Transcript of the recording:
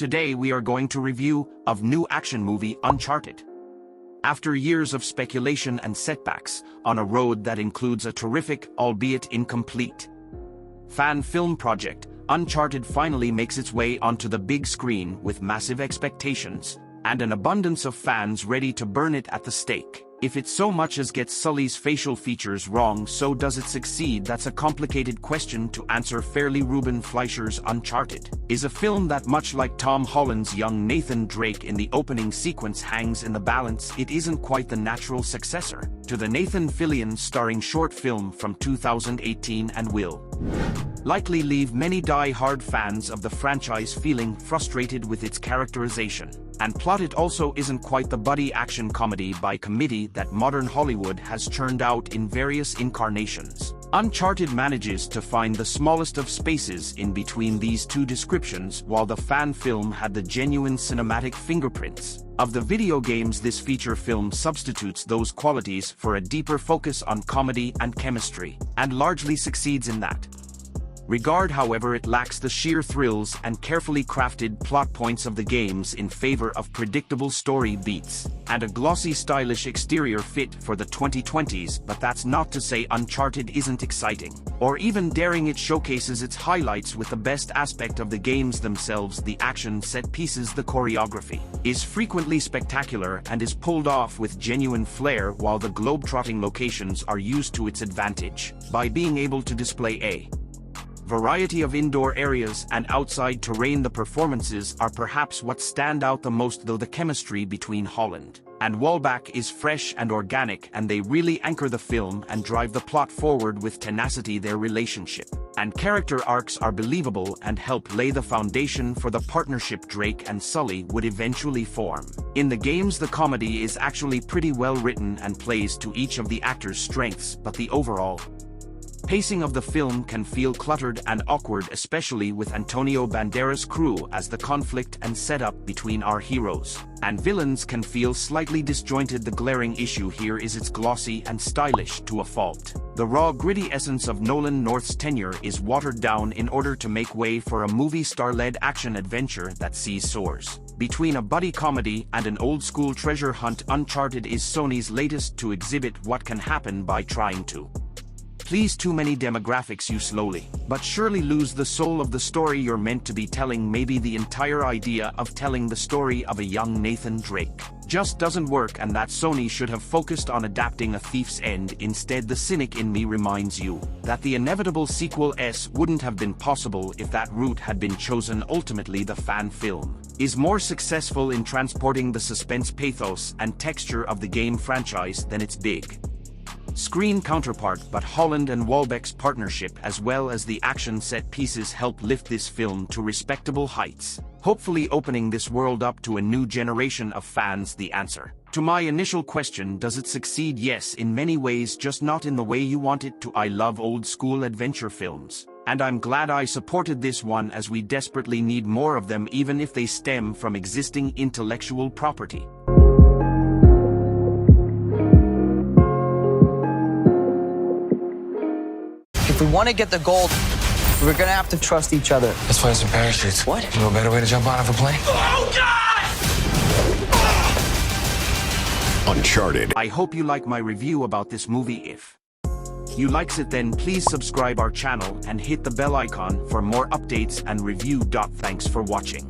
Today we are going to review of new action movie Uncharted. After years of speculation and setbacks, on a road that includes a terrific, albeit incomplete, fan film project, Uncharted finally makes its way onto the big screen with massive expectations, and an abundance of fans ready to burn it at the stake. If it so much as gets Sully's facial features wrong, so does it succeed? That's a complicated question to answer fairly. Ruben Fleischer's Uncharted is a film that, much like Tom Holland's young Nathan Drake in the opening sequence, hangs in the balance. It isn't quite the natural successor to the Nathan Fillion starring short film from 2018 and will likely leave many die-hard fans of the franchise feeling frustrated with its characterization and plot. It also isn't quite the buddy action comedy by committee that modern Hollywood has churned out in various incarnations. Uncharted manages to find the smallest of spaces in between these two descriptions, while the fan film had the genuine cinematic fingerprints of the video games. This feature film substitutes those qualities for a deeper focus on comedy and chemistry, and largely succeeds in that regard. However, it lacks the sheer thrills and carefully crafted plot points of the games in favor of predictable story beats and a glossy, stylish exterior fit for the 2020s. But that's not to say Uncharted isn't exciting or even daring. It showcases its highlights with the best aspect of the games themselves. The action set pieces, the choreography is frequently spectacular and is pulled off with genuine flair, while the globe-trotting locations are used to its advantage by being able to display a variety of indoor areas and outside terrain. The performances are perhaps what stand out the most, though the chemistry between Holland and Wahlberg is fresh and organic, and they really anchor the film and drive the plot forward with tenacity. Their relationship and character arcs are believable and help lay the foundation for the partnership Drake and Sully would eventually form. In the games, the comedy is actually pretty well written and plays to each of the actors' strengths, but the overall pacing of the film can feel cluttered and awkward, especially with Antonio Banderas' crew, as the conflict and setup between our heroes and villains can feel slightly disjointed. The glaring issue here is it's glossy and stylish to a fault. The raw, gritty essence of Nolan North's tenure is watered down in order to make way for a movie star-led action adventure that sees soars between a buddy comedy and an old-school treasure hunt. Uncharted is Sony's latest to exhibit what can happen by trying to please too many demographics. You slowly but surely lose the soul of the story you're meant to be telling. Maybe the entire idea of telling the story of a young Nathan Drake just doesn't work, and that Sony should have focused on adapting A Thief's End instead. The cynic in me reminds you that the inevitable sequel wouldn't have been possible if that route had been chosen. Ultimately, the fan film is more successful in transporting the suspense, pathos, and texture of the game franchise than its big screen counterpart, but Holland and Wahlberg's partnership as well as the action set pieces help lift this film to respectable heights, hopefully opening this world up to a new generation of fans. The answer to my initial question, does it succeed? Yes, in many ways, just not in the way you want it to. I love old school adventure films, and I'm glad I supported this one, as we desperately need more of them, even if they stem from existing intellectual property. If we want to get the gold, we're gonna have to trust each other. Let's find some parachutes. What? You know a better way to jump out of a plane? Oh God! Uncharted. I hope you like my review about this movie. If you likes it, then please subscribe our channel and hit the bell icon for more updates and review. Thanks for watching.